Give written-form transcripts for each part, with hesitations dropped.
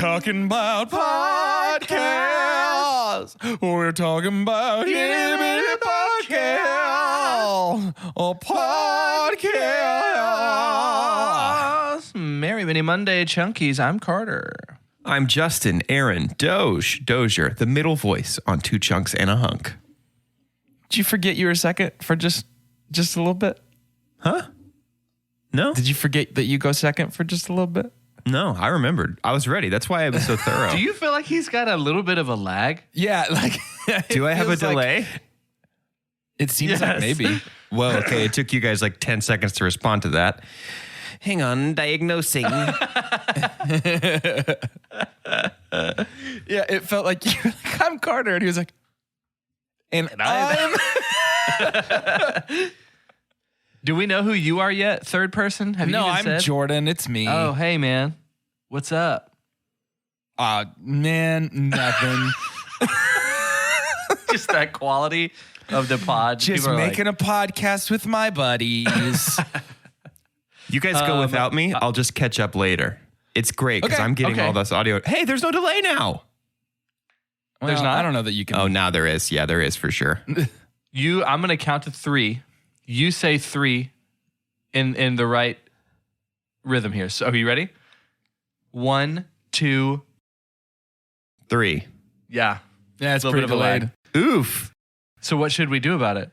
talking about podcasts. We're talking about itty-bitty podcast. Oh, podcast. Merry Mini Monday, Chunkies. I'm Carter. I'm Justin, Aaron, Dozier, the middle voice on Two Chunks and a Hunk. Did you forget you were second for just a little bit? Huh? No? Did you forget that you go second for just a little bit? No, I remembered. I was ready. That's why I was so thorough. Do you feel like he's got a little bit of a lag? Yeah, like. Do I have a delay? It seems like maybe. Well, okay. It took you guys like 10 seconds to respond to that. Hang on, diagnosing. Yeah, it felt like you were like, I'm Carter. And he was like, and I'm. Do we know who you are yet? Third person? Have you No, even I'm said? Jordan. It's me. Oh, hey, man. What's up? Man, nothing. Just that quality of the pod. Just People are making a podcast with my buddies. You guys go without me. I'll just catch up later. It's great because I'm getting all this audio. Hey, there's no delay now. Well, There's not? I don't know that you can. Oh, now there is. Yeah, there is for sure. I'm going to count to 3. You say 3 in the right rhythm here. So are you ready? 1, 2. 3. Yeah. Yeah, it's A little pretty bit of a lag. delayed. Oof. So what should we do about it?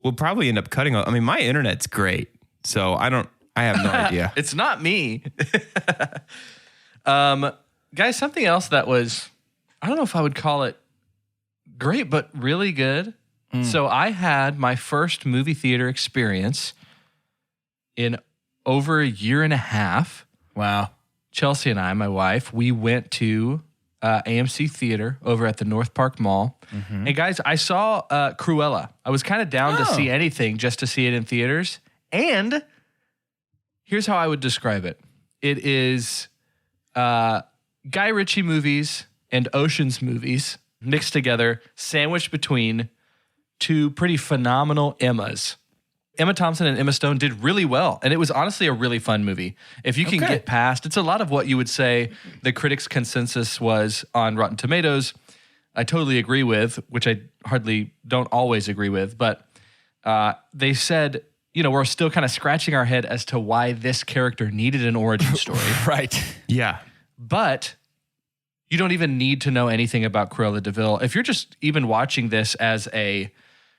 We'll probably end up cutting. I mean, my internet's great. So I have no idea. It's not me. Guys, something else that was, I don't know if I would call it great, but really good. So I had my first movie theater experience in over a year and a half. Wow. Chelsea and I, my wife, we went to AMC Theater over at the North Park Mall. Mm-hmm. And guys, I saw Cruella. I was kind of down to see anything just to see it in theaters. And here's how I would describe it. It is Guy Ritchie movies and Ocean's movies mixed together, sandwiched between two pretty phenomenal Emmas. Emma Thompson and Emma Stone did really well, and it was honestly a really fun movie. If you can get past, it's a lot of what you would say the critics' consensus was on Rotten Tomatoes. I totally agree with, which I don't always agree with, but they said, we're still kind of scratching our head as to why this character needed an origin story. Right. Yeah. But you don't even need to know anything about Cruella de Vil. If you're just even watching this as a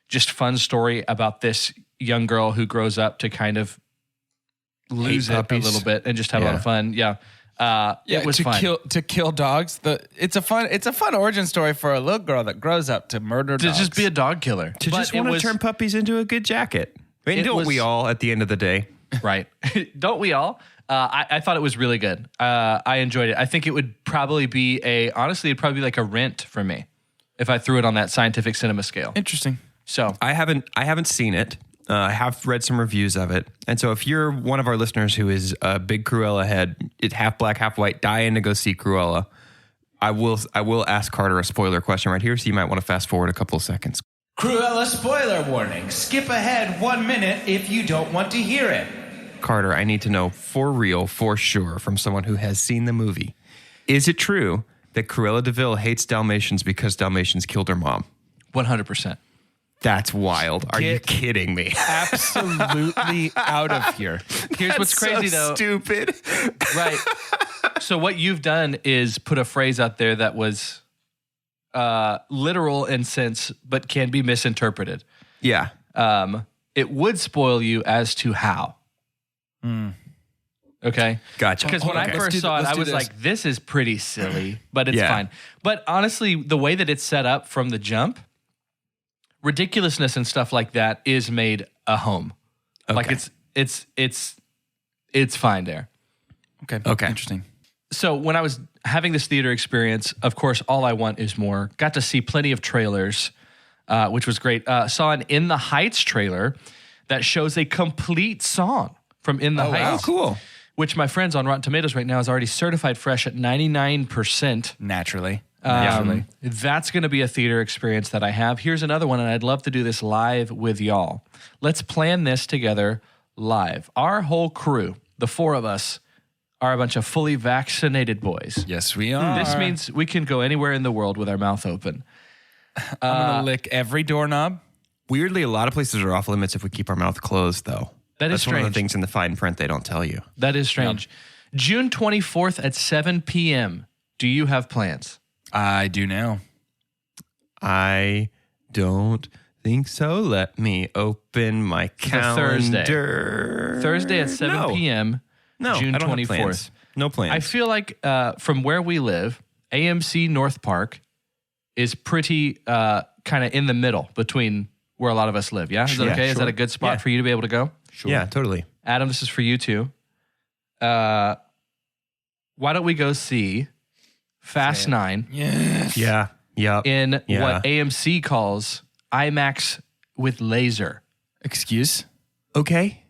just fun story about this young girl who grows up to kind of lose it a little bit and just have a lot of fun. Yeah. It was fun. To kill dogs. It's a fun origin story for a little girl that grows up to murder dogs. To just be a dog killer. To just want to turn puppies into a good jacket. I mean, don't we all at the end of the day? Right. Don't we all? I thought it was really good. I enjoyed it. I think it would probably be it'd probably be like a Rent for me if I threw it on that scientific cinema scale. Interesting. So I haven't seen it. I have read some reviews of it. And so if you're one of our listeners who is a big Cruella head, it's half black, half white, dying to go see Cruella, I will ask Carter a spoiler question right here, so you might want to fast forward a couple of seconds. Cruella spoiler warning. Skip ahead 1 minute if you don't want to hear it. Carter, I need to know for real, for sure, from someone who has seen the movie. Is it true that Cruella de Vil hates Dalmatians because Dalmatians killed her mom? 100%. That's wild. Are you kidding me? Absolutely out of here. Here's what's crazy, though. Stupid. Right. So what you've done is put a phrase out there that was literal in sense, but can be misinterpreted. Yeah. It would spoil you as to how. Okay? Gotcha. Because when I first saw it, I was like, this is pretty silly, but it's fine. But honestly, the way that it's set up from the jump, ridiculousness and stuff like that is made a home. Okay. Like it's fine there. Okay. Interesting. So when I was having this theater experience, of course, all I want is more. Got to see plenty of trailers, which was great. Saw an In the Heights trailer that shows a complete song from In the Heights. Oh, cool. Which my friends on Rotten Tomatoes right now is already certified fresh at 99%. Naturally. That's going to be a theater experience that I have. Here's another one, and I'd love to do this live with y'all. Let's plan this together live. Our whole crew, the 4 of us, are a bunch of fully vaccinated boys. Yes, we are. This means we can go anywhere in the world with our mouth open. I'm going to lick every doorknob. Weirdly, a lot of places are off limits if we keep our mouth closed, though. That is That's one of the strange. things in the fine print they don't tell you. That is strange. June 24th at 7 p.m. Do you have plans? I do now. I don't think so. Let me open my calendar. Thursday at 7 p.m. No, June I don't have 24th. plans. No plans. I feel like from where we live, AMC North Park is pretty kind of in the middle between where a lot of us live. Yeah? Is that Yeah, okay? Is that sure. a good spot Yeah. for you to be able to go? Yeah, totally. Adam, this is for you too. Why don't we go see Fast 9 Yes. Yeah. Yeah. in Yeah. what AMC calls IMAX with laser? Excuse? Okay.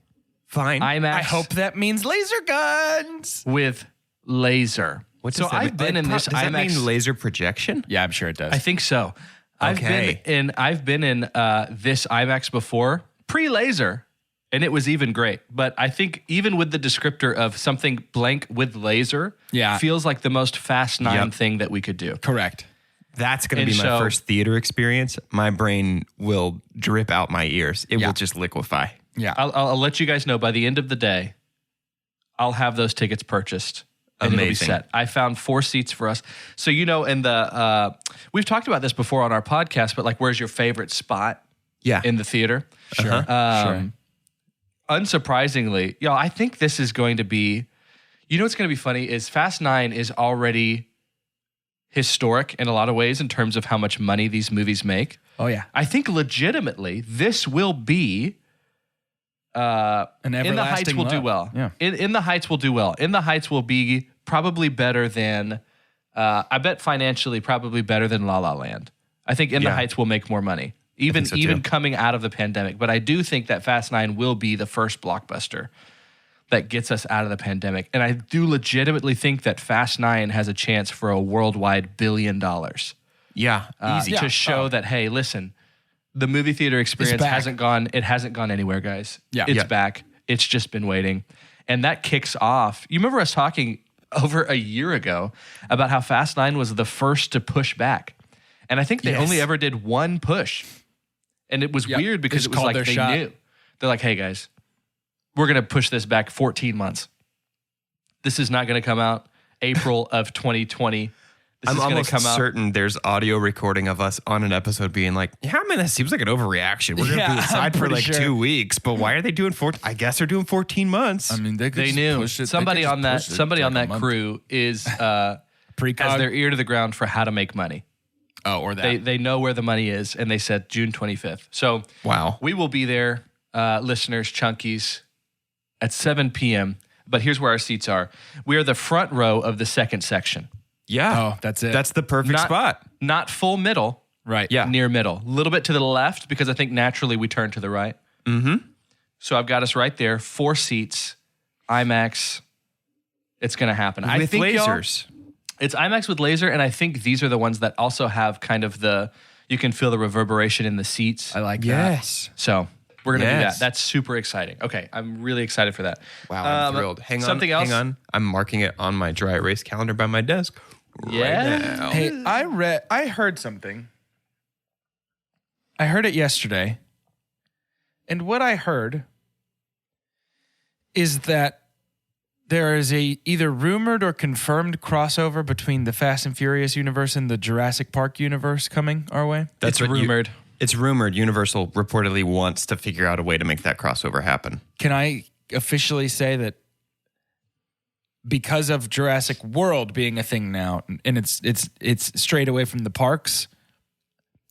Fine. IMAX I hope that means laser guns. with laser. What So does that I've mean? been in this Does that IMAX. mean laser projection? Yeah, I'm sure it does. I think so. Okay. I've been in this IMAX before, pre-laser, and it was even great. But I think even with the descriptor of something blank with laser, Yeah. feels like the most Fast 9 Yep. thing that we could do. Correct. That's going to And be my so- first theater experience. My brain will drip out my ears. It Yeah. will just liquefy. Yeah. I'll let you guys know by the end of the day, I'll have those tickets purchased. And it'll be Amazing. set. I found 4 seats for us. So, in the, we've talked about this before on our podcast, but like, where's your favorite spot Yeah. in the theater? Sure. Unsurprisingly, I think this is going to be, what's going to be funny is Fast 9 is already historic in a lot of ways in terms of how much money these movies make. Oh, yeah. I think legitimately this will be An In the Heights everlasting will do love. well. Yeah. In the Heights will do well. In the Heights will be probably better than, I bet financially probably better than La La Land. I think In the Yeah. Heights will make more money, even so, too. coming out of the pandemic. But I do think that Fast 9 will be the first blockbuster that gets us out of the pandemic. And I do legitimately think that Fast 9 has a chance for a worldwide $1 billion. Yeah. Easy. To show that, hey, listen, the movie theater experience back. hasn't gone anywhere, guys. Yeah. It's Yeah. back. It's just been waiting. And that kicks off. You remember us talking over a year ago about how Fast 9 was the first to push back. And I think they Yes. only ever did one push. And it was Yep. weird because Just it was called like their they shot. knew. They're like, hey, guys, we're going to push this back 14 months. This is not going to come out April of 2020. This I'm is going almost to come out. certain there's audio recording of us on an episode being like, yeah, I mean, that seems like an overreaction. We're going to Yeah, do it aside I'm for pretty like sure. 2 weeks, but why are they doing I guess they're doing 14 months. I mean, They knew somebody on that crew is has their ear to the ground for how to make money. Oh, or that. They know where the money is, and they said June 25th. So Wow. we will be there, listeners, chunkies, at 7 p.m. But here's where our seats are. We are the front row of the second section. Yeah. Oh, that's it. That's the perfect spot. Not full middle, right. Yeah. near middle. A little bit to the left because I think naturally we turn to the right. Mm-hmm. So I've got us right there, 4 seats, IMAX. It's going to happen. I With think, y'all, lasers. it's IMAX with laser, and I think these are the ones that also have kind of you can feel the reverberation in the seats. I like that. Yes. So we're going to do Yes. that. That's super exciting. Okay, I'm really excited for that. Wow, I'm thrilled. Something else? Hang on. I'm marking it on my dry erase calendar by my desk Yeah. right now. Hey, I heard something. I heard it yesterday. And what I heard is that there is a either rumored or confirmed crossover between the Fast and Furious universe and the Jurassic Park universe coming our way. It's what rumored. It's rumored Universal reportedly wants to figure out a way to make that crossover happen. Can I officially say that because of Jurassic World being a thing now, and it's straight away from the parks,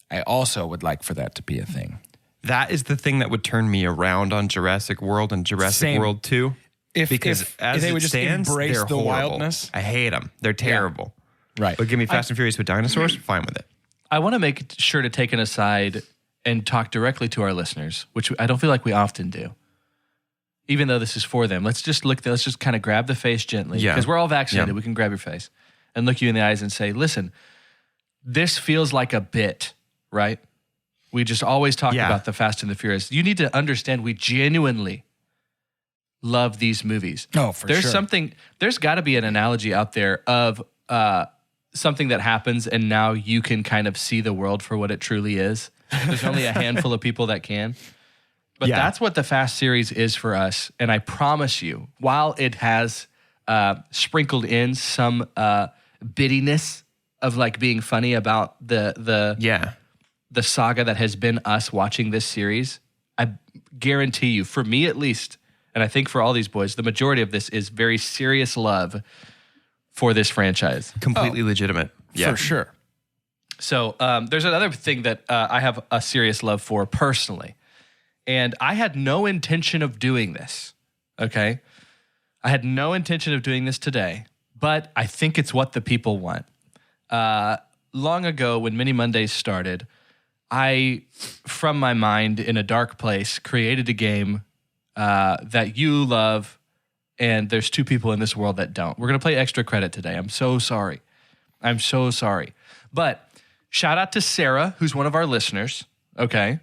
I also would like for that to be a thing. That is the thing that would turn me around on Jurassic World and Jurassic Same. World 2. Because if as they it would just stands, embrace they're the horrible. wildness. I hate them. They're terrible. Right. But give me Fast and Furious with dinosaurs, fine with it. I want to make sure to take an aside and talk directly to our listeners, which I don't feel like we often do. Even though this is for them, let's just kind of grab the face gently. Yeah. Because we're all vaccinated. Yeah. We can grab your face and look you in the eyes and say, listen, this feels like a bit, right? We just always talk Yeah. about the Fast and the Furious. You need to understand we genuinely love these movies. Oh, for there's sure. There's got to be an analogy out there of something that happens and now you can kind of see the world for what it truly is. There's only a handful of people that can. But that's what the Fast series is for us. And I promise you, while it has sprinkled in some bittiness of like being funny about the saga that has been us watching this series, I guarantee you, for me at least, and I think for all these boys, the majority of this is very serious love for this franchise. Completely legitimate. Yeah. For sure. So there's another thing that I have a serious love for personally. And I had no intention of doing this, okay? I had no intention of doing this today, but I think it's what the people want. Long ago, when Mini Mondays started, I, from my mind in a dark place, created a game that you love, and there's two people in this world that don't. We're going to play Extra Credit today. I'm so sorry. I'm so sorry. But shout out to Sarah, who's one of our listeners, okay?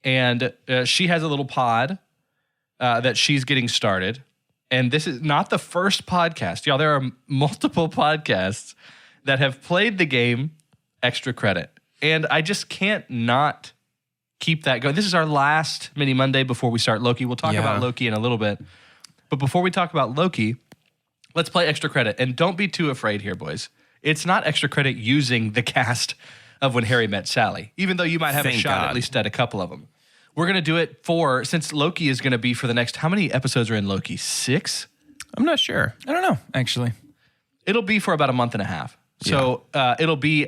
And she has a little pod that she's getting started. And this is not the first podcast. Y'all, there are multiple podcasts that have played the game Extra Credit. And I just can't not keep that going. This is our last Mini Monday before we start Loki. We'll talk about Loki in a little bit. But before we talk about Loki, let's play Extra Credit. And don't be too afraid here, boys. It's not Extra Credit using the cast of When Harry Met Sally, even though you might have a shot at least at a couple of them. We're going to do it since Loki is going to be for the next, how many episodes are in Loki? 6? I'm not sure. I don't know, actually. It'll be for about a month and a half. So it'll be,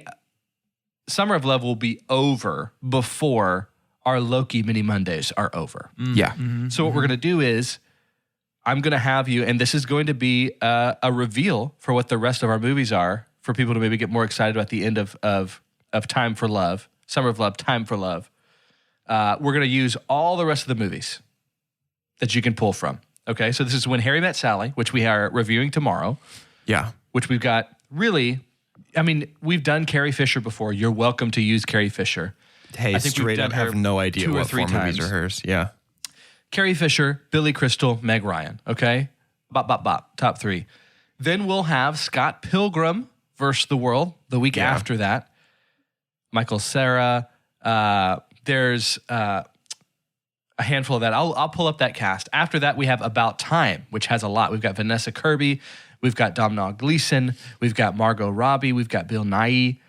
Summer of Love will be over before our Loki Mini Mondays are over. Yeah. So what we're going to do is, I'm going to have you, and this is going to be a reveal for what the rest of our movies are, for people to maybe get more excited about the end of Time for Love, Summer of Love, Time for Love. We're going to use all the rest of the movies that you can pull from. Okay, so this is When Harry Met Sally, which we are reviewing tomorrow. Yeah. Which we've got really, I mean, we've done Carrie Fisher before. You're welcome to use Carrie Fisher. Hey, I think straight up have no idea 2 or what 3 four movies times. are hers. Yeah. Carrie Fisher, Billy Crystal, Meg Ryan. Okay? Bop, bop, bop. Top 3. Then we'll have Scott Pilgrim versus the World the week after that. Michael Cera. There's a handful of that. I'll pull up that cast. After that, we have About Time, which has a lot. We've got Vanessa Kirby. We've got Domhnall Gleeson. We've got Margot Robbie. We've got Bill Nighy.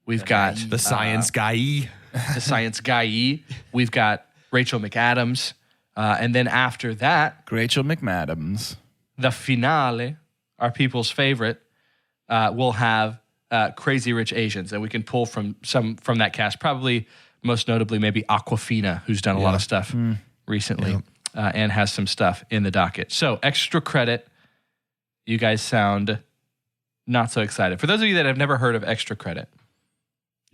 We've got The Science Guy. the Science Guy. We've got Rachel McAdams. And then after that, Rachel McMadams. the finale, our people's favorite, we'll have Crazy Rich Asians. And we can pull from that cast, probably most notably maybe Awkwafina, who's done a lot of stuff recently and has some stuff in the docket. So Extra Credit, you guys sound not so excited. For those of you that have never heard of Extra Credit,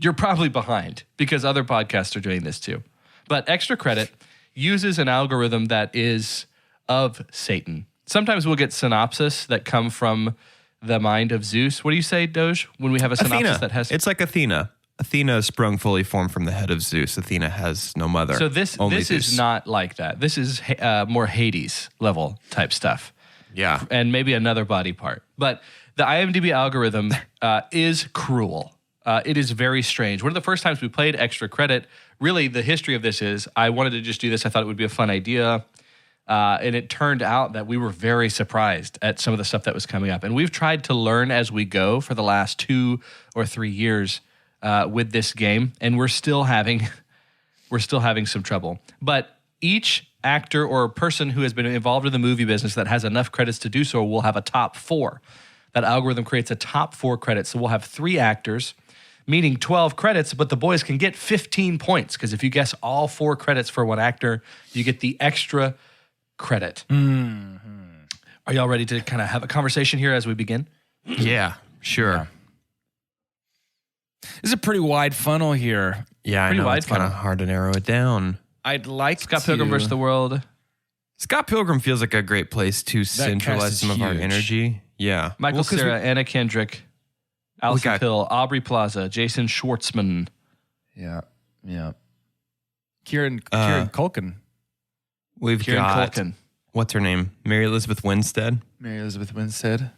you're probably behind because other podcasts are doing this too. But Extra Credit uses an algorithm that is of Satan. Sometimes we'll get synopsis that come from the mind of Zeus. What do you say, Doge, when we have a synopsis Athena. that has... It's like Athena. Athena sprung fully formed from the head of Zeus. Athena has no mother. So this Zeus. is not like that. This is more Hades level type stuff. Yeah. And maybe another body part. But the IMDb algorithm is cruel. It is very strange. One of the first times we played Extra Credit, really the history of this is I wanted to just do this. I thought it would be a fun idea. And it turned out that we were very surprised at some of the stuff that was coming up. And we've tried to learn as we go for the last 2 or 3 years with this game. And we're still having some trouble. But each actor or person who has been involved in the movie business that has enough credits to do so will have a top 4. That algorithm creates a top 4 credits. So we'll have 3 actors, meaning 12 credits, but the boys can get 15 points because if you guess all 4 credits for one actor, you get the extra credit. Mm-hmm. Are y'all ready to kind of have a conversation here as we begin? Yeah, sure. Yeah. This is a pretty wide funnel here. Yeah, I Pretty know. wide It's kind of funnel. hard to narrow it down. I'd like Scott to... Pilgrim versus the World. Scott Pilgrim feels like a great place to centralize is some of our huge. energy. Yeah. Michael Well, 'cause Cera, Anna Kendrick, Alison got- Pill, Aubrey Plaza, Jason Schwartzman. Yeah, yeah. Kieran Uh, Culkin. We've Kieran got Culkin. What's her name? Mary Elizabeth Winstead. Mary Elizabeth Winstead.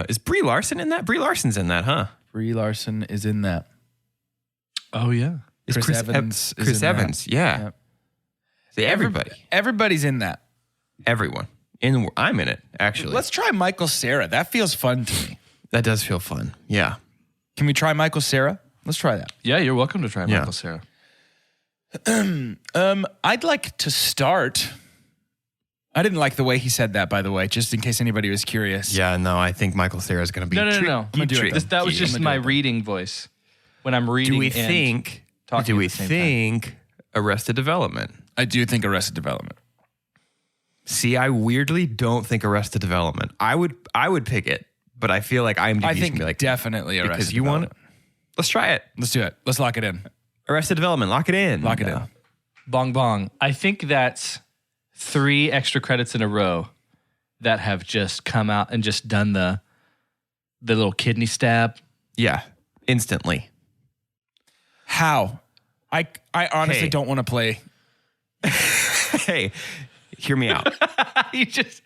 Is Brie Larson in that? Brie Larson's in that, huh? Brie Larson is in that. Oh, yeah. Is Chris Evans is Chris in Evans, that. yeah. Yep. See, everybody. Everybody's in that. Everyone. I'm in it, actually. Let's try Michael Cera. That feels fun to me. That does feel fun. Yeah. Can we try Michael Cera? Let's try that. Yeah, you're welcome to try Yeah. Michael Cera. I'd like to start. I didn't like the way he said that, by the way, just in case anybody was curious. Yeah, no, I think Michael Cera is going to be No. I'm gonna do it. That was just my reading voice. When I'm reading Do we and think talking do at we the same think Arrested Development? I do think Arrested Development. See, I weirdly don't think Arrested Development. I would pick it, but I feel like IMDb I is think gonna be like definitely Arrested because you want it. Development. Let's try it. Let's do it. Let's lock it in. Arrested Development. Lock it in. Lock it in. Bong bong. I think that's 3 extra credits in a row that have just come out and just done the little kidney stab. Yeah, instantly. How? I honestly Hey. don't want to play. Hey, hear me out. you just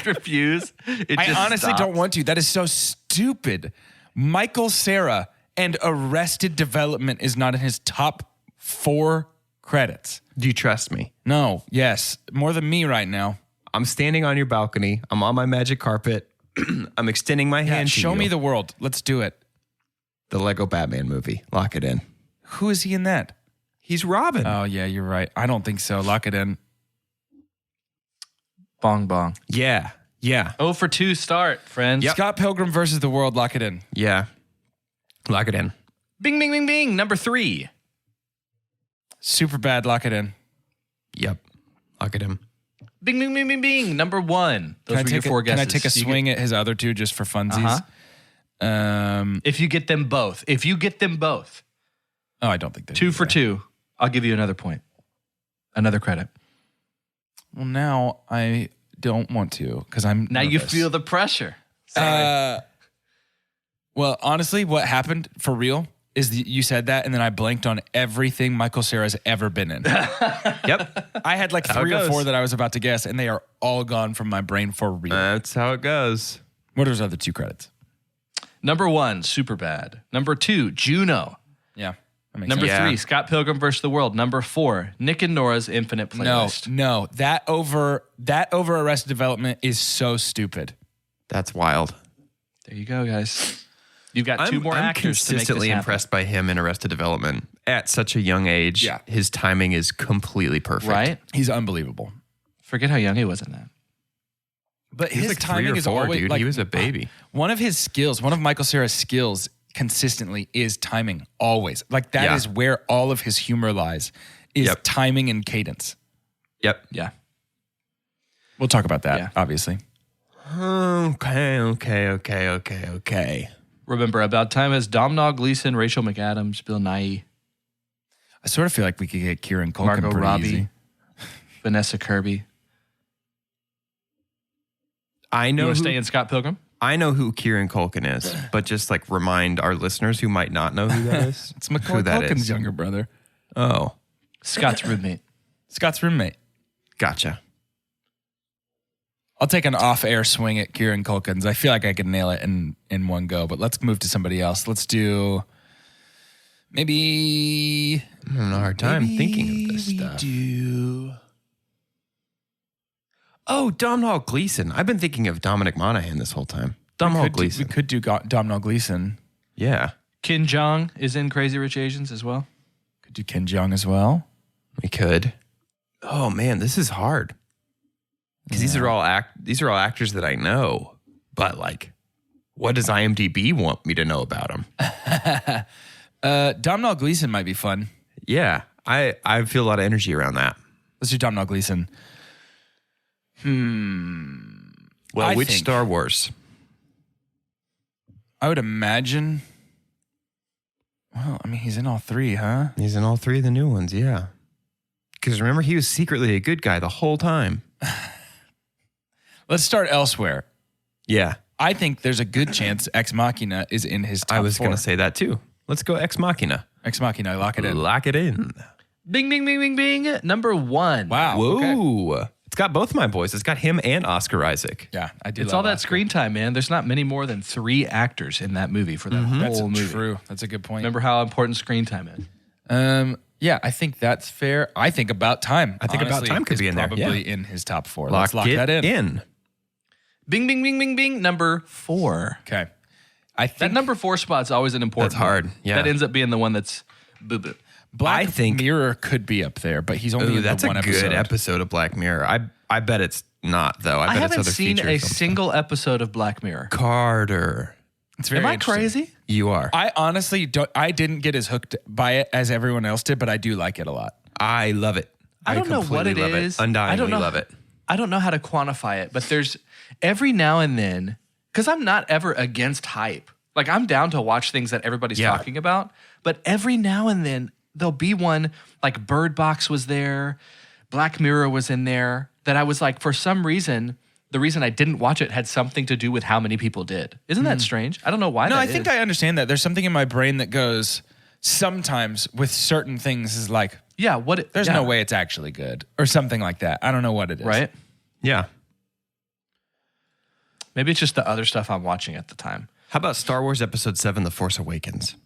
refuse. I honestly don't want to. That is so stupid. Michael Cera and Arrested Development is not in his top 4 credits. Do you trust me? No. Yes. More than me right now. I'm standing on your balcony. I'm on my magic carpet. I'm extending my hand to Show you. me the world. Let's do it. The Lego Batman movie. Lock it in. Who is he in that? He's Robin. Oh, yeah, you're right. I don't think so. Lock it in. Bong bong. Yeah. Yeah. 0 for 2 start, friends. Scott Pilgrim versus the World. Lock it in. Yeah. Lock it in. Bing, bing, bing, bing. Number 3. Super bad. Lock it in. Yep. Lock it in. Bing, bing, bing, bing, bing. Number 1. Those were your 4 Can guesses. I take a swing at his other 2 just for funsies? If you get them both. Oh, I don't think they 2 for 2. I'll give you another point. Another credit. Well, now I don't want to because I'm Now you nervous. feel the pressure. Well, honestly, what happened for real is you said that, and then I blanked on everything Michael Cera's ever been in. Yep. I had like How it 3 or goes. 4 that I was about to guess, and they are all gone from my brain for real. That's how it goes. What are those other 2 credits? Number 1, Superbad. Number 2, Juno. Yeah. That makes Number sense. Yeah. 3, Scott Pilgrim vs. the World. Number 4, Nick and Nora's Infinite Playlist. No, that over Arrested Development is so stupid. That's wild. There you go, guys. You've got 2 more I'm actors to make consistently this happen. impressed by him in Arrested Development. At such a young age, Yeah. his timing is completely perfect. Right? He's unbelievable. Forget how young he was in that. But He was his like 3 timing or is 4, always dude. like He was a baby. one of his skills. One of Michael Cera's skills consistently is timing. Always, like that is Yeah. where all of his humor lies. Is Yep. timing and cadence. Yep. Yeah. We'll talk about that, Yeah. obviously. Okay. Remember, About Time has Domhnall Gleeson, Rachel McAdams, Bill Nighy, I sort of feel like we could get Kieran Culkin Margot pretty Robbie, easy. Vanessa Kirby. I You know want to who, stay in Scott Pilgrim? I know who Kieran Culkin is, but just like remind our listeners who might not know who that is. It's Macaulay who that Culkin's is. younger brother. Oh, Scott's roommate. Scott's roommate. gotcha. I'll take an off-air swing at Kieran Culkin's. I feel like I could nail it in one go, but let's move to somebody else. Let's do maybe I'm having a hard time thinking of this stuff. Oh, Domhnall Gleeson. I've been thinking of Dominic Monaghan this whole time. Domhnall We Gleeson. could do Domhnall Gleeson. Yeah, Kin Jong is in Crazy Rich Asians as well. Could do Ken Jeong as well. we could. Oh man, this is hard. Because these are all actors that I know, but like, what does IMDb want me to know about them? Domhnall Gleeson might be fun. Yeah, I feel a lot of energy around that. Let's do Domhnall Gleeson. Well, I which think- Star Wars? I would imagine. Well, I mean, he's in all 3, huh? He's in all 3 of the new ones, yeah. Because remember, he was secretly a good guy the whole time. Let's start elsewhere. Yeah, I think there's a good chance Ex Machina is in his top I was 4. going to say that too. Let's go Ex Machina. Ex Machina, lock it in. Lock it in. Bing, bing, bing, bing, bing. Number 1. Wow. Whoa. Okay. It's got both my boys. It's got him and Oscar Isaac. Yeah, I do. It's love all that Oscar. screen time, man. There's not many more than 3 actors in that movie for that That's whole movie. true. That's a good point. Remember how important screen time is. Yeah, I think that's fair. I think About Time. I think About Time could is be in there, Probably yeah. in his top 4. Lock Let's lock it that in. Bing, bing, bing, bing, bing. Number 4. Okay. I That think number 4 spot's always an important That's hard, one. yeah. That ends up being the one that's boo-boo. Black I think- Mirror could be up there, but he's only Ooh, in that's the a one good episode. episode of Black Mirror. I bet it's not, though. I bet haven't it's other seen features a or something. single episode of Black Mirror. Carter. It's very Am I interesting. crazy? You are. I honestly don't. I didn't get as hooked by it as everyone else did, but I do like it a lot. I love it. I don't know what it completely love is. Undyingly I don't know. love it. I don't know how to quantify it, but there's every now and then, because I'm not ever against hype. Like I'm down to watch things that everybody's Yeah. talking about, but every now and then there'll be one like Bird Box was there, Black Mirror was in there, that I was like, for some reason, the reason I didn't watch it had something to do with how many people did. Isn't that strange? I don't know why. No, that I think is. I understand that. There's something in my brain that goes sometimes with certain things is like, Yeah, what? there's yeah, no way it's actually good or something like that. I don't know what it is. right? Yeah. Maybe it's just the other stuff I'm watching at the time. How about Star Wars Episode 7, The Force Awakens?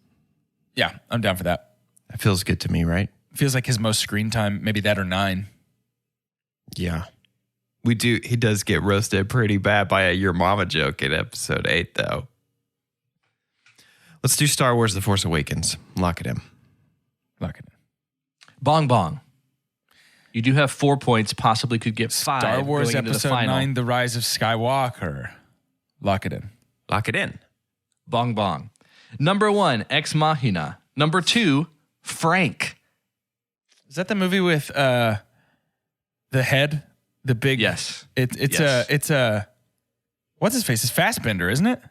Yeah, I'm down for that. That feels good to me, right? Feels like his most screen time, maybe that or 9. Yeah. He does get roasted pretty bad by a Your Mama joke in Episode 8, though. Let's do Star Wars The Force Awakens. Lock it in. Lock it in. Bong Bong. You do have 4 points, possibly could get 5. Star Wars going into the Episode final. 9, The Rise of Skywalker. Lock it in. Lock it in. Bong Bong. Number 1, Ex Machina. Number 2, Frank. Is that the movie with the head? The big Yes. It's Yes. a what's his face? It's Fassbender, isn't it?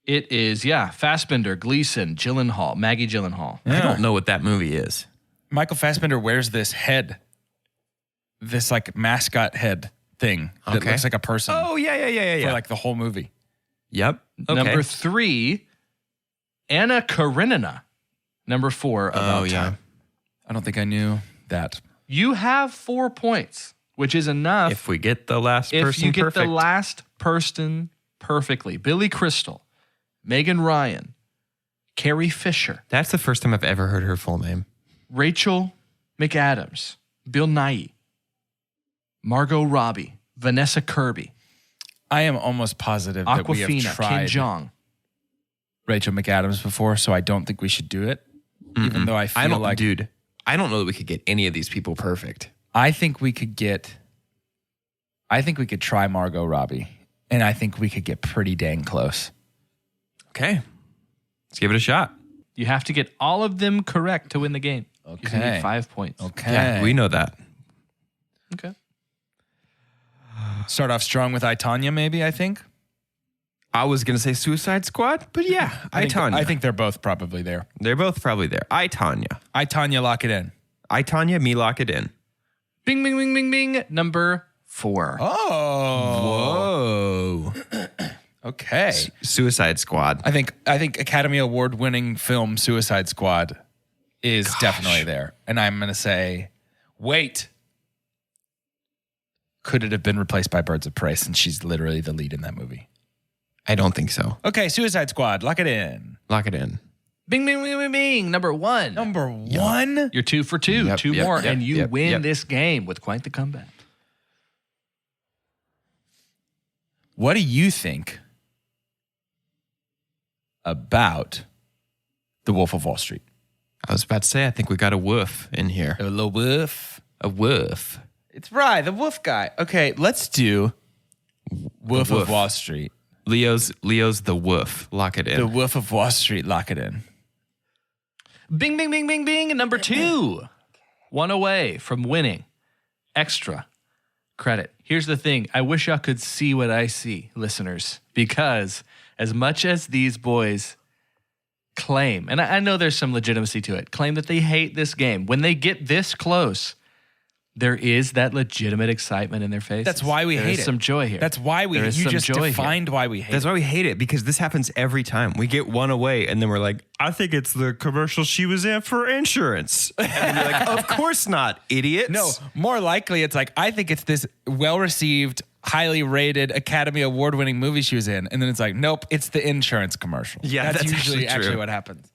It is, yeah, Fassbender, Gleason, Gyllenhaal, Maggie Gyllenhaal. I don't know what that movie is. Michael Fassbender wears this head, this like mascot head thing that Okay. looks like a person Oh, yeah. for like the whole movie. Yep. Okay. Number 3, Anna Karenina. Number 4, About Oh, yeah. Time. I don't think I knew that. You have 4 points, which is enough If we get the last if person you get perfect. the last person perfectly. Billy Crystal, Megan Ryan, Carrie Fisher, That's the first time I've ever heard her full name. Rachel McAdams, Bill Nighy, Margot Robbie, Vanessa Kirby, I am almost positive that we have Aquafina, Kim tried Jong. Rachel McAdams before, so I don't think we should do it. Even though I feel I don't, like dude, I don't know that we could get any of these people perfect. I think we could try Margot Robbie, and I think we could get pretty dang close. Okay. Let's give it a shot. You have to get all of them correct to win the game. You Okay. need 5 points. Okay. Yeah, we know that. Okay. Start off strong with I, Tonya, maybe, I think. I was going to say Suicide Squad, but yeah, Tanya. I think they're both probably there. they're both probably there. Tanya. I, Tonya, lock it in. Tanya, me lock it in. Bing, bing, bing, bing, bing. Number 4. Oh. Whoa. Okay. Suicide Squad. I think Academy Award winning film Suicide Squad is definitely there. And I'm going to say, wait. Could it have been replaced by Birds of Prey since she's literally the lead in that movie? I don't think so. Okay, Suicide Squad, lock it in. Lock it in. Bing, bing, bing, bing, bing. Number 1. Number 1? You're 2 for 2. Yep, 2 yep, more, yep, and you yep, win yep. this game with quite the comeback. What do you think about The Wolf of Wall Street? I was about to say, I think we got a woof in here. A little wolf. A woof. It's right, the wolf guy. Okay, let's do Wolf Woof. of Wall Street. Leo's the woof. Lock it in. The Wolf of Wall Street, lock it in. Bing, bing, bing, bing, bing. Number 2. 1 away from winning. Extra credit. Here's the thing. I wish y'all could see what I see, listeners, because as much as these boys claim, and I know there's some legitimacy to it, claim that they hate this game, when they get this close, There is that legitimate excitement in their faces. That's why we hate it. There's some joy here. That's why we. There is You some just joy defined why we hate That's it. why we hate it, because this happens every time. We get one away and then we're like, I think it's the commercial she was in for insurance. And you're like, of course not, idiots. No, more likely it's like, I think it's this well-received, highly rated Academy Award-winning movie she was in. And then it's like, nope, it's the insurance commercial. Yeah, that's usually actually true. what happens.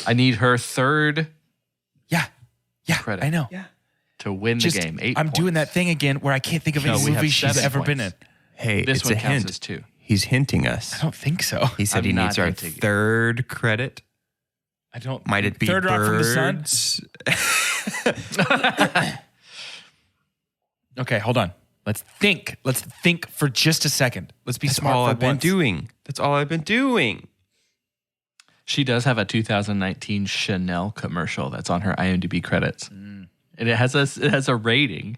I need her third Yeah. credit. I know. to win the game. 8 I'm points. doing that thing again where I can't think of No, any we have movie she's 7 ever been in. points. Hey, This it's one a counts hint. as 2. He's hinting us. I don't think so. He said I'm he not needs our hinting. third credit. I don't. Might it be Third Rock from the Sun? birds? Okay, hold on. Let's think. Let's think for just a second. Let's be That's smart all for I've been once. doing. That's all I've been doing. She does have a 2019 Chanel commercial that's on her IMDb credits. And it has a rating.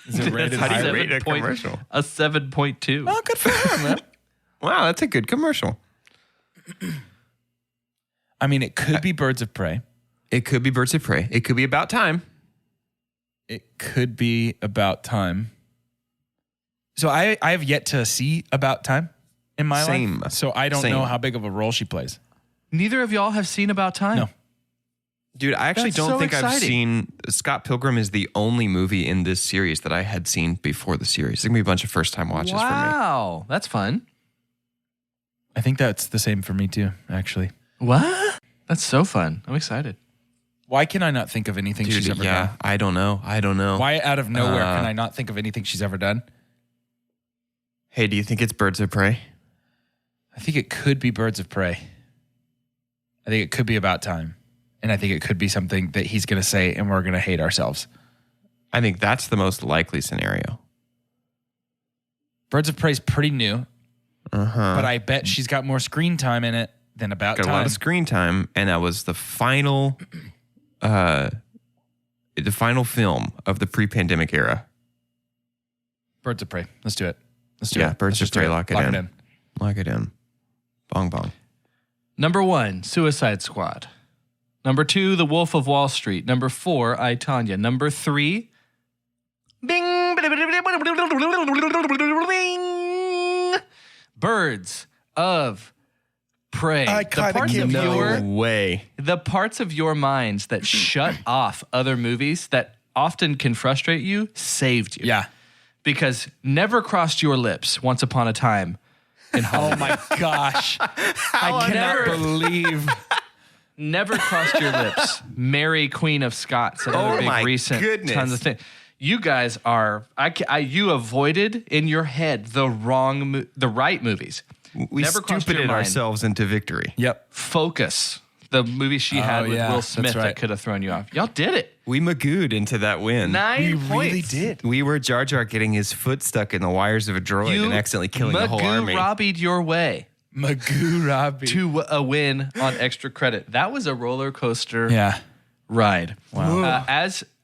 Is it rated How do you higher? rate a commercial? A 7.2. Oh, good for her, man. Wow, that's a good commercial. I mean, it could be Birds of Prey. It could be Birds of Prey. It could be About Time. It could be About Time. So I have yet to see About Time in my Same. life. So I don't Same. know how big of a role she plays. Neither of y'all have seen About Time? No. Dude, I actually That's don't so think I've exciting. seen Scott Pilgrim is the only movie in this series that I had seen before the series. It's gonna be a bunch of first time watches for me. Wow. That's fun. I think that's the same for me too, actually. What? That's so fun. I'm excited. Why can I not think of anything Dude, she's ever done? I don't know. Why out of nowhere can I not think of anything she's ever done? Hey, do you think it's Birds of Prey? I think it could be Birds of Prey. I think it could be About Time. And I think it could be something that he's going to say and we're going to hate ourselves. I think that's the most likely scenario. Birds of Prey is pretty new, Uh-huh. but I bet she's got more screen time in it than About Got a Time. lot of screen time, and that was the final film of the pre-pandemic era. Birds of Prey. Let's do it. Let's do Yeah, it. Birds Let's of just do Prey, lock it in. Lock it in. Bong bong. Number 1, Suicide Squad. Number 2, The Wolf of Wall Street. Number 4, I, Tonya. Number 3, Bing. Birds of Prey. No way. The parts of your minds that shut off other movies that often can frustrate you saved you. Yeah. Because never crossed your lips once upon a time in Hollywood. Oh my gosh. I cannot believe. Never crossed your lips. Mary, Queen of Scots, another Oh big my recent goodness. tons of things. You guys are, you avoided in your head the right movies. We Never crossed your stupided mind. ourselves into victory. Yep. Focus. The movie she had with yeah, Will that's Smith right. that could have thrown you off. Y'all did it. We Magooed into that win. 9 points. We were Jar Jar getting his foot stuck in the wires of a droid and accidentally killing the whole army. Magoo Robbied your way Magoo Robbie. to a win on extra credit. That was a roller coaster Yeah. ride. Wow.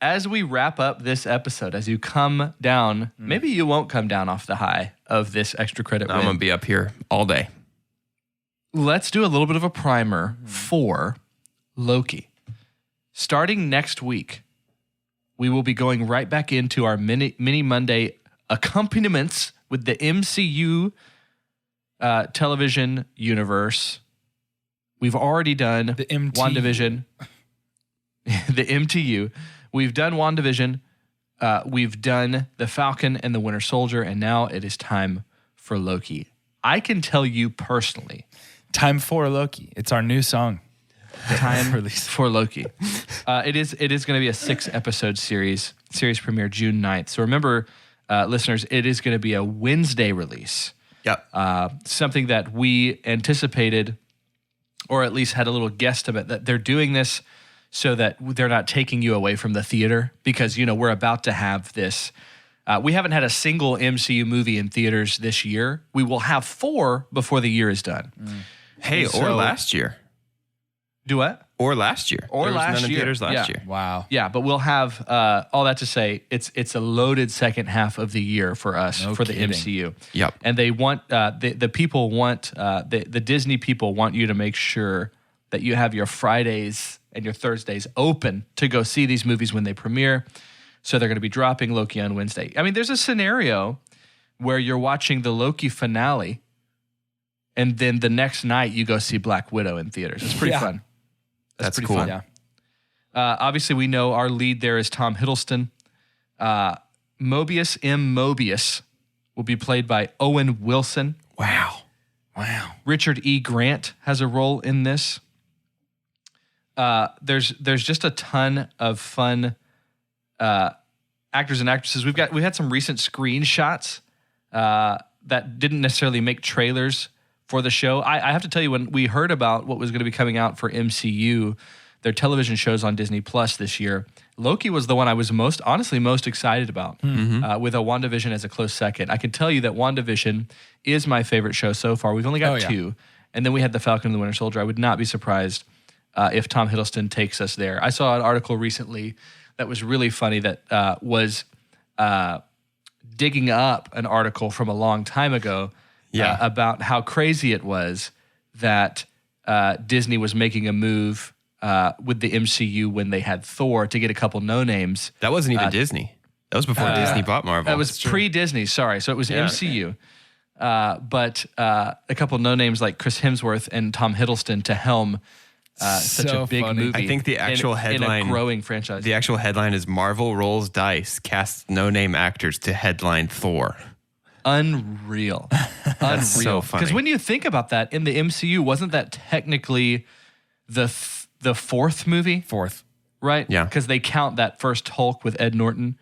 As we wrap up this episode, as you come down, maybe you won't come down off the high of this extra credit I'm win. going to be up here all day. Let's do a little bit of a primer for Loki. Starting next week, we will be going right back into our mini Monday accompaniments with the MCU television universe. We've already done The MTU. WandaVision, the MTU. We've done WandaVision. We've done The Falcon and the Winter Soldier, and now it is time for Loki. I can tell you personally, Time for Loki. It's our new song. time Release. for Loki. It is going to be a 6-episode series. Series premiere June 9th. So remember, listeners, it is going to be a Wednesday release. Yep. Something that we anticipated, or at least had a little guesstimate that they're doing this so that they're not taking you away from the theater, because we're about to have this. We haven't had a single MCU movie in theaters this year. We will have 4 before the year is done. Hey, So- or last year. Do what? Or last year. Or There was last none in year. theaters last Yeah. year. Wow. Yeah, but we'll have all that to say it's a loaded second half of the year for us for the kidding. MCU. Yep. And they want the people want the Disney people want you to make sure that you have your Fridays and your Thursdays open to go see these movies when they premiere. So they're going to be dropping Loki on Wednesday. I mean, there's a scenario where you're watching the Loki finale, and then the next night you go see Black Widow in theaters. It's pretty fun. That's pretty cool. fun. Yeah. Obviously, we know our lead there is Tom Hiddleston. Mobius M. Mobius will be played by Owen Wilson. Wow. Richard E. Grant has a role in this. There's just a ton of fun actors and actresses. We had some recent screenshots that didn't necessarily make trailers for the show. I have to tell you, when we heard about what was going to be coming out for MCU, their television shows on Disney Plus this year, Loki was the one I was most excited about, with a WandaVision as a close second. I can tell you that WandaVision is my favorite show so far. We've only got two. And then we had The Falcon and the Winter Soldier. I would not be surprised if Tom Hiddleston takes us there. I saw an article recently that was really funny that was digging up an article from a long time ago about how crazy it was that Disney was making a move with the MCU when they had Thor to get a couple no-names. That wasn't even Disney. That was before Disney bought Marvel. That was pre-Disney, sorry. So it was MCU. But a couple no-names like Chris Hemsworth and Tom Hiddleston to helm such a big movie. I think the actual headline... in a growing franchise. The actual headline is Marvel rolls dice, casts no-name actors to headline Thor. Unreal. That's so funny. Because when you think about that, in the MCU, wasn't that technically the fourth movie? Fourth. Right? Yeah. Because they count that first Hulk with Ed Norton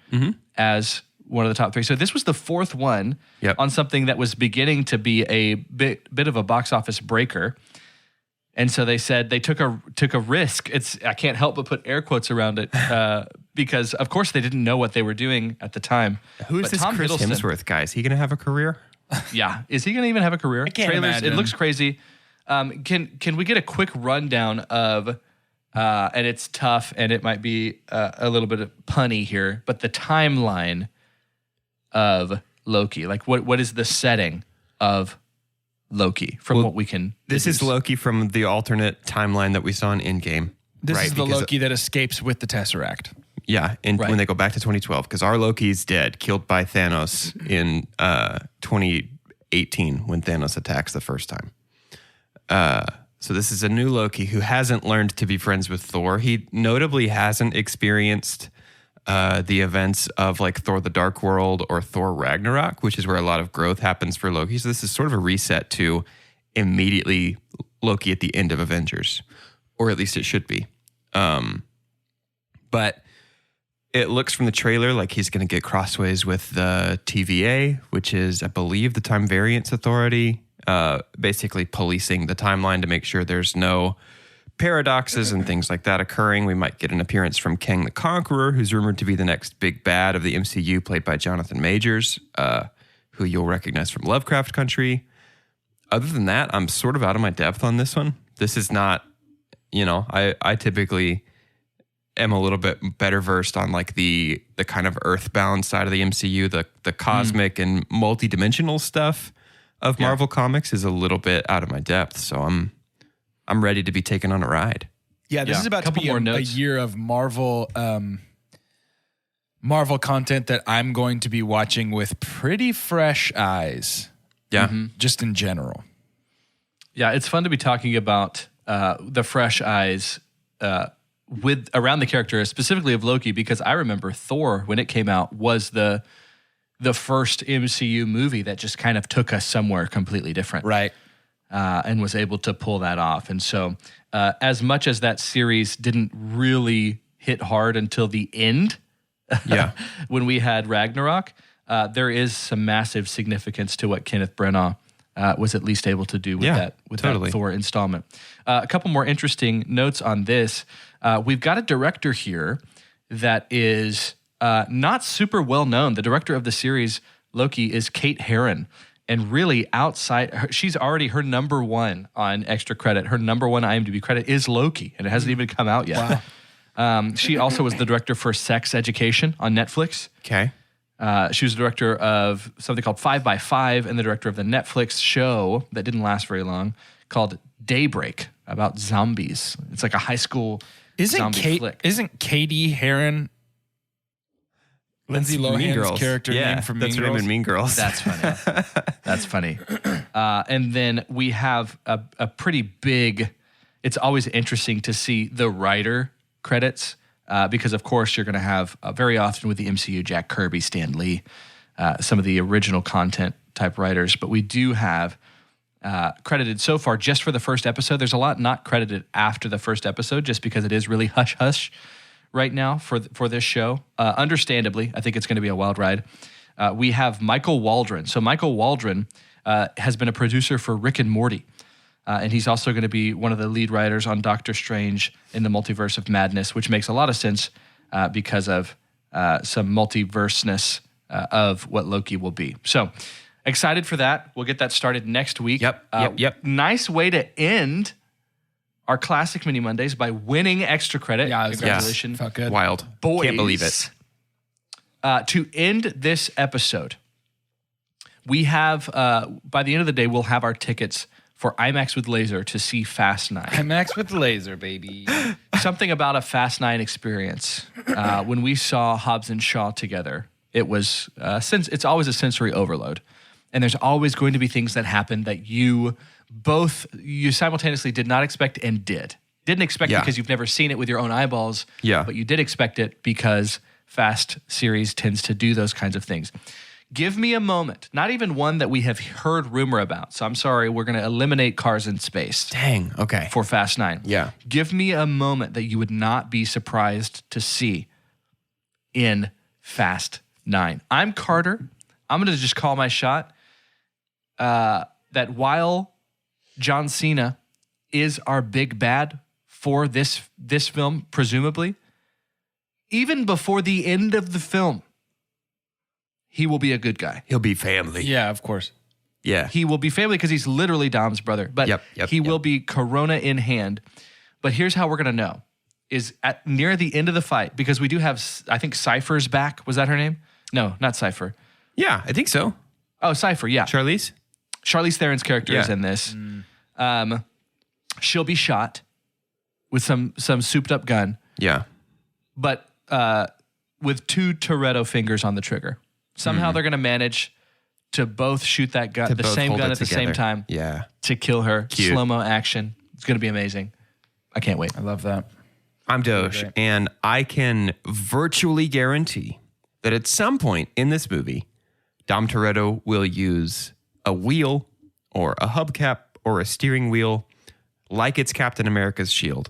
as one of the top three. So this was the fourth one on something that was beginning to be a bit of a box office breaker. And so they said they took a risk. I can't help but put air quotes around it because, of course, they didn't know what they were doing at the time. Who is this Tom Chris Hemsworth guy? Is he going to have a career? Yeah. Is he going to even have a career? I can't imagine. It looks crazy. Can we get a quick rundown of, and it's tough and it might be a little bit punny here, but the timeline of Loki? Like what is the setting of Loki from what we can This deduce? is Loki from the alternate timeline that we saw in Endgame. This right? is the Because- Loki that escapes with the Tesseract. Yeah, and when they go back to 2012, because our Loki's dead, killed by Thanos in 2018 when Thanos attacks the first time. So this is a new Loki who hasn't learned to be friends with Thor. He notably hasn't experienced the events of like Thor the Dark World or Thor Ragnarok, which is where a lot of growth happens for Loki. So this is sort of a reset to immediately Loki at the end of Avengers, or at least it should be. But it looks from the trailer like he's going to get crossways with the TVA, which is, I believe, the Time Variance Authority, basically policing the timeline to make sure there's no paradoxes and things like that occurring. We might get an appearance from Kang the Conqueror, who's rumored to be the next big bad of the MCU, played by Jonathan Majors, who you'll recognize from Lovecraft Country. Other than that, I'm sort of out of my depth on this one. This is not, I typically am a little bit better versed on like the kind of earthbound side of the MCU, the cosmic and multi-dimensional stuff of Marvel Comics is a little bit out of my depth. So I'm ready to be taken on a ride. Yeah, this is about to be a year of Marvel content that I'm going to be watching with pretty fresh eyes. Yeah. Just in general. Yeah, it's fun to be talking about the fresh eyes with around the character, specifically of Loki, because I remember Thor, when it came out, was the first MCU movie that just kind of took us somewhere completely different. Right. And was able to pull that off. And so as much as that series didn't really hit hard until the end, when we had Ragnarok, there is some massive significance to what Kenneth Branagh was at least able to do with that Thor installment. A couple more interesting notes on this. We've got a director here that is not super well known. The director of the series, Loki, is Kate Herron. And really she's already her number one on extra credit. Her number one IMDb credit is Loki, and it hasn't even come out yet. Wow. She also was the director for Sex Education on Netflix. Okay. She was the director of something called 5 by 5 and the director of the Netflix show that didn't last very long called Daybreak, about zombies. It's like a high school zombie flick. Isn't Katie Heron Lindsay Mean Lohan's Girls. character name from Mean that's her Girls? name in Mean Girls. That's funny. That's funny. And then we have a pretty big, it's always interesting to see the writer credits because, of course, you're going to have very often with the MCU, Jack Kirby, Stan Lee, some of the original content type writers. But we do have credited so far just for the first episode. There's a lot not credited after the first episode just because it is really hush-hush right now for this show. Understandably, I think it's going to be a wild ride. We have Michael Waldron. So Michael Waldron has been a producer for Rick and Morty. And he's also going to be one of the lead writers on Doctor Strange in the Multiverse of Madness, which makes a lot of sense because of some multiverseness of what Loki will be. So excited for that. We'll get that started next week. Yep. Nice way to end our classic Mini Mondays by winning extra credit. Yeah, congratulations. Felt good. Wild. Boys. Can't believe it. To end this episode, we have, by the end of the day, we'll have our tickets for IMAX with Laser to see Fast 9. IMAX with laser, baby. Something about a Fast 9 experience. When we saw Hobbs and Shaw together, it was, it's always a sensory overload. And there's always going to be things that happen that you simultaneously did not expect and did. Didn't expect it because you've never seen it with your own eyeballs. Yeah. But you did expect it because Fast series tends to do those kinds of things. Give me a moment, not even one that we have heard rumor about. So I'm sorry, we're going to eliminate Cars in Space. Dang. Okay. For Fast 9. Yeah. Give me a moment that you would not be surprised to see in Fast 9. I'm Carter. I'm going to just call my shot that while John Cena is our big bad for this film, presumably, even before the end of the film, he will be a good guy. He'll be family. Yeah, of course. Yeah. He will be family because he's literally Dom's brother. But he will be Corona in hand. But here's how we're going to know. Is at near the end of the fight, because we do have, I think Cypher's back. Was that her name? No, not Cypher. Yeah, I think so. Oh, Cypher, yeah. Charlize Theron's character is in this. She'll be shot with some souped up gun, Yeah. but with 2 Toretto fingers on the trigger. Somehow they're going to manage to both shoot that gun, the both same hold gun it at the together. same time, Yeah. to kill her. Cute. Slow-mo action. It's going to be amazing. I can't wait. I love that. I'm Doge, and I can virtually guarantee that at some point in this movie, Dom Toretto will use a wheel or a hubcap or a steering wheel like it's Captain America's shield.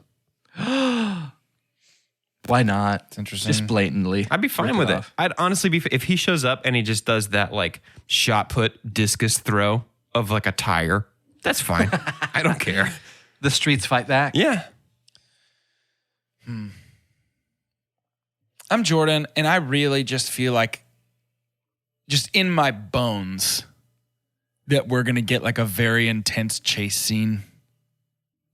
Why not? It's interesting. Just blatantly. I'd be fine rip with it. off. I'd honestly be, if he shows up and he just does that like shot put discus throw of like a tire, that's fine. I don't care. The streets fight back. Yeah. I'm Jordan, and I really just feel like, just in my bones, that we're going to get like a very intense chase scene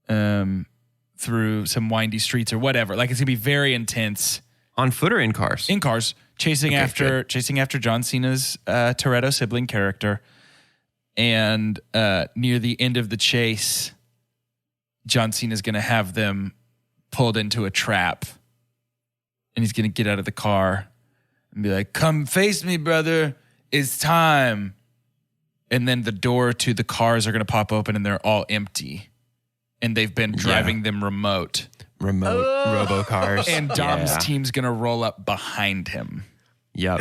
through some windy streets or whatever. Like, it's going to be very intense. On foot or in cars? In cars, chasing after John Cena's Toretto sibling character. And near the end of the chase, John Cena's going to have them pulled into a trap. And he's going to get out of the car and be like, "Come face me, brother. It's time." And then the door to the cars are going to pop open and they're all empty. And they've been driving them remote. Robo cars. And Dom's team's going to roll up behind him. Yep.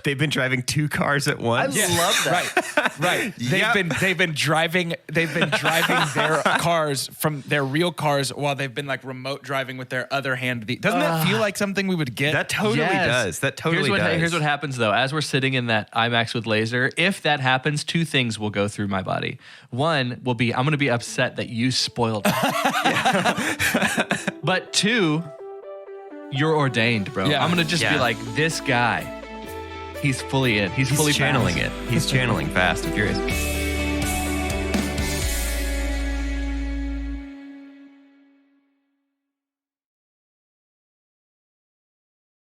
They've been driving 2 cars at once. love that. Right. They've been driving their cars from their real cars while they've been like remote driving with their other hand. Doesn't that feel like something we would get? That totally does. That totally does. Here's what happens though. As we're sitting in that IMAX with laser, if that happens, 2 things will go through my body. One will be, I'm going to be upset that you spoiled it. But 2, you're ordained, bro. Yeah. I'm going to just be like, this guy, he's fully in. He's fully channeling it. He's channeling Fast and Furious.